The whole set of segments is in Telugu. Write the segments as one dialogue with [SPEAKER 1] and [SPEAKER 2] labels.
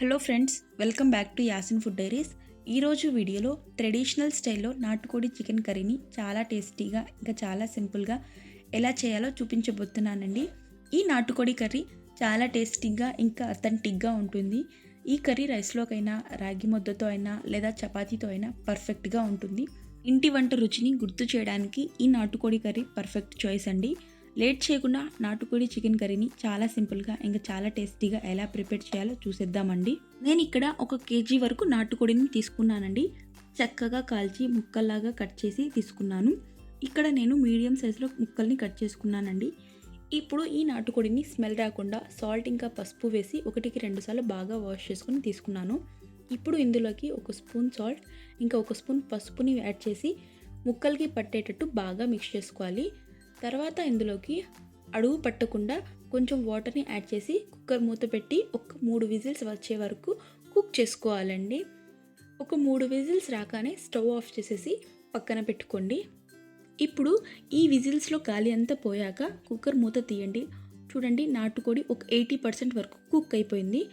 [SPEAKER 1] Hello friends, welcome back to Yasin food diaries. ఈరోజు వీడియోలో ట్రెడిషనల్ స్టైల్లో నాటుకోడి చికెన్ కర్రీని చాలా టేస్టీగా ఇంకా చాలా సింపుల్గా ఎలా చేయాలో చూపించబోతున్నానండి. ఈ నాటుకోడి కర్రీ చాలా టేస్టీగా ఇంకా అథెంటిక్గా ఉంటుంది. ఈ కర్రీ రైస్లోకైనా, రాగి ముద్దతో అయినా లేదా చపాతీతో అయినా పర్ఫెక్ట్గా ఉంటుంది. ఇంటి వంట రుచిని గుర్తు చేయడానికి ఈ నాటుకోడి కర్రీ పర్ఫెక్ట్ చాయిస్ అండి. లేట్ చేయకుండా నాటుకోడి చికెన్ కర్రీని చాలా సింపుల్గా ఇంకా చాలా టేస్టీగా ఎలా ప్రిపేర్ చేయాలో చూసేద్దామండి. నేను ఇక్కడ 1 కేజీ వరకు నాటుకోడిని తీసుకున్నానండి. చక్కగా కాల్చి ముక్కల్లాగా కట్ చేసి తీసుకున్నాను. ఇక్కడ నేను మీడియం సైజులో ముక్కల్ని కట్ చేసుకున్నానండి. ఇప్పుడు ఈ నాటుకోడిని స్మెల్ రాకుండా సాల్ట్ ఇంకా పసుపు వేసి 1కి 2 సార్లు బాగా వాష్ చేసుకుని తీసుకున్నాను. ఇప్పుడు ఇందులోకి 1 స్పూన్ సాల్ట్ ఇంకా 1 స్పూన్ పసుపుని యాడ్ చేసి ముక్కలకి పట్టేటట్టు బాగా మిక్స్ చేసుకోవాలి. తర్వాత ఇందులోకి అడుగు పట్టకుండా కొంచెం వాటర్ని యాడ్ చేసి కుక్కర్ మూత పెట్టి ఒక 3 విజిల్స్ వచ్చే వరకు కుక్ చేసుకోవాలండి. ఒక 3 విజిల్స్ రాగానే స్టవ్ ఆఫ్ చేసేసి పక్కన పెట్టుకోండి. ఇప్పుడు ఈ విజిల్స్లో గాలి అంతా పోయాక కుక్కర్ మూత తీయండి. చూడండి, నాటుకోడి ఒక 80% వరకు కుక్ అయిపోయింది.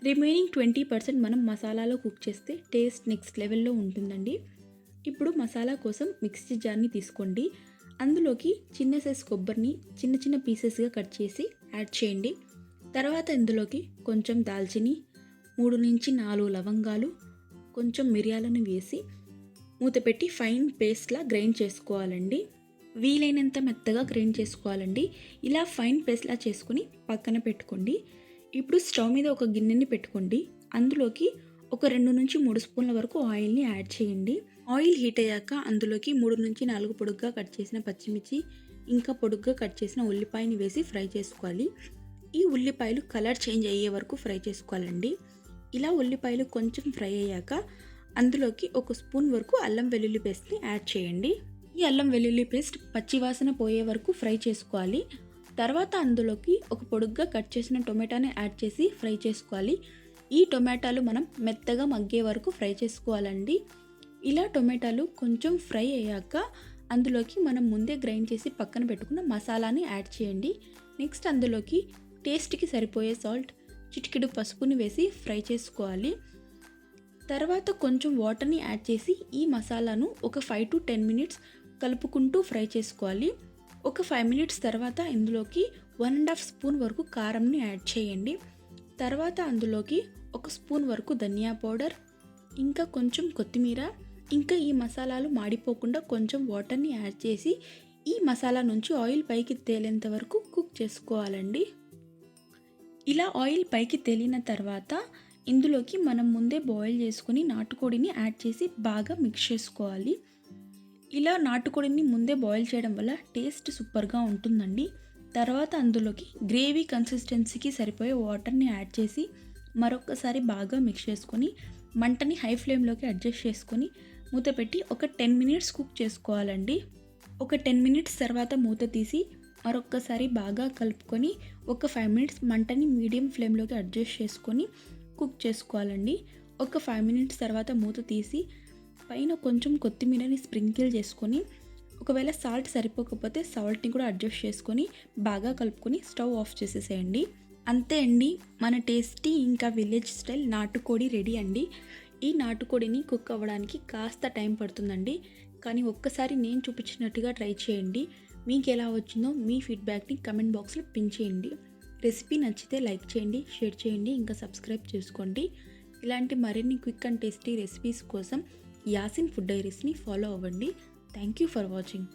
[SPEAKER 1] రిమైనింగ్ 20% మనం మసాలాలో కుక్ చేస్తే టేస్ట్ నెక్స్ట్ లెవెల్లో ఉంటుందండి. ఇప్పుడు మసాలా కోసం మిక్సీ జార్ని తీసుకోండి. అందులోకి చిన్న సైజ్ కొబ్బరిని చిన్న చిన్న పీసెస్గా కట్ చేసి యాడ్ చేయండి. తర్వాత ఇందులోకి కొంచెం దాల్చిని, 3 నుంచి 4 లవంగాలు, కొంచెం మిరియాలను వేసి మూత పెట్టి ఫైన్ పేస్ట్లా గ్రైండ్ చేసుకోవాలండి. వీలైనంత మెత్తగా గ్రైండ్ చేసుకోవాలండి. ఇలా ఫైన్ పేస్ట్లా చేసుకుని పక్కన పెట్టుకోండి. ఇప్పుడు స్టవ్ మీద ఒక గిన్నెని పెట్టుకోండి. అందులోకి ఒక 2 నుంచి 3 స్పూన్ల వరకు ఆయిల్ని యాడ్ చేయండి. ఆయిల్ హీట్ అయ్యాక అందులోకి 3 నుంచి 4 పొడుగ్గా కట్ చేసిన పచ్చిమిర్చి ఇంకా పొడుగ్గా కట్ చేసిన ఉల్లిపాయని వేసి ఫ్రై చేసుకోవాలి. ఈ ఉల్లిపాయలు కలర్ చేంజ్ అయ్యే వరకు ఫ్రై చేసుకోవాలండి. ఇలా ఉల్లిపాయలు కొంచెం ఫ్రై అయ్యాక అందులోకి 1 స్పూన్ వరకు అల్లం వెల్లుల్లి పేస్ట్ని యాడ్ చేయండి. ఈ అల్లం వెల్లుల్లి పేస్ట్ పచ్చివాసన పోయే వరకు ఫ్రై చేసుకోవాలి. తర్వాత అందులోకి ఒక పొడుగ్గా కట్ చేసిన టొమాటోని యాడ్ చేసి ఫ్రై చేసుకోవాలి. ఈ టొమాటోలు మనం మెత్తగా మగ్గే వరకు ఫ్రై చేసుకోవాలండి. ఇలా టొమాటోలు కొంచెం ఫ్రై అయ్యాక అందులోకి మనం ముందే గ్రైండ్ చేసి పక్కన పెట్టుకున్న మసాలాని యాడ్ చేయండి. నెక్స్ట్ అందులోకి టేస్ట్కి సరిపోయే సాల్ట్, చిటికెడు పసుపుని వేసి ఫ్రై చేసుకోవాలి. తర్వాత కొంచెం వాటర్ని యాడ్ చేసి ఈ మసాలాను ఒక 5 to 10 మినిట్స్ కలుపుకుంటూ ఫ్రై చేసుకోవాలి. ఒక 5 మినిట్స్ తర్వాత ఇందులోకి 1.5 స్పూన్ వరకు కారంని యాడ్ చేయండి. తర్వాత అందులోకి 1 స్పూన్ వరకు ధనియా పౌడర్, ఇంకా కొంచెం కొత్తిమీర, ఇంకా ఈ మసాలాలు మాడిపోకుండా కొంచెం వాటర్ని యాడ్ చేసి ఈ మసాలా నుంచి ఆయిల్ పైకి తేలేంత వరకు కుక్ చేసుకోవాలండి. ఇలా ఆయిల్ పైకి తేలిన తర్వాత ఇందులోకి మనం ముందే బాయిల్ చేసుకుని నాటుకోడిని యాడ్ చేసి బాగా మిక్స్ చేసుకోవాలి. ఇలా నాటుకోడిని ముందే బాయిల్ చేయడం వల్ల టేస్ట్ సూపర్గా ఉంటుందండి. తర్వాత అందులోకి గ్రేవీ కన్సిస్టెన్సీకి సరిపోయే వాటర్ని యాడ్ చేసి మరొకసారి బాగా మిక్స్ చేసుకొని మంటని హై ఫ్లేమ్లోకి అడ్జస్ట్ చేసుకొని మూత పెట్టి ఒక 10 మినిట్స్ కుక్ చేసుకోవాలండి. ఒక 10 మినిట్స్ తర్వాత మూత తీసి మరొకసారి బాగా కలుపుకొని ఒక 5 మినిట్స్ మంటని మీడియం ఫ్లేమ్లోకి అడ్జస్ట్ చేసుకొని కుక్ చేసుకోవాలండి. ఒక 5 మినిట్స్ తర్వాత మూత తీసి పైన కొంచెం కొత్తిమీరని స్ప్రింకిల్ చేసుకొని ఒకవేళ సాల్ట్ సరిపోకపోతే సాల్ట్ని కూడా అడ్జస్ట్ చేసుకొని బాగా కలుపుకొని స్టవ్ ఆఫ్ చేసేసేయండి. అంతే అండి, మన టేస్టీ ఇంకా విలేజ్ స్టైల్ నాటుకోడి రెడీ అండి. ఈ నాటుకోడిని కుక్ అవ్వడానికి కాస్త టైం పడుతుందండి. కానీ ఒక్కసారి నేను చూపించినట్టుగా ట్రై చేయండి. మీకు ఎలా వచ్చిందో మీ ఫీడ్బ్యాక్ని కమెంట్ బాక్స్లో పిన్ చేయండి. రెసిపీ నచ్చితే లైక్ చేయండి, షేర్ చేయండి, ఇంకా సబ్స్క్రైబ్ చేసుకోండి. ఇలాంటి మరిన్ని క్విక్ అండ్ టేస్టీ రెసిపీస్ కోసం యాసిన్ ఫుడ్ డైరీస్ని ఫాలో అవ్వండి. Thank you for watching.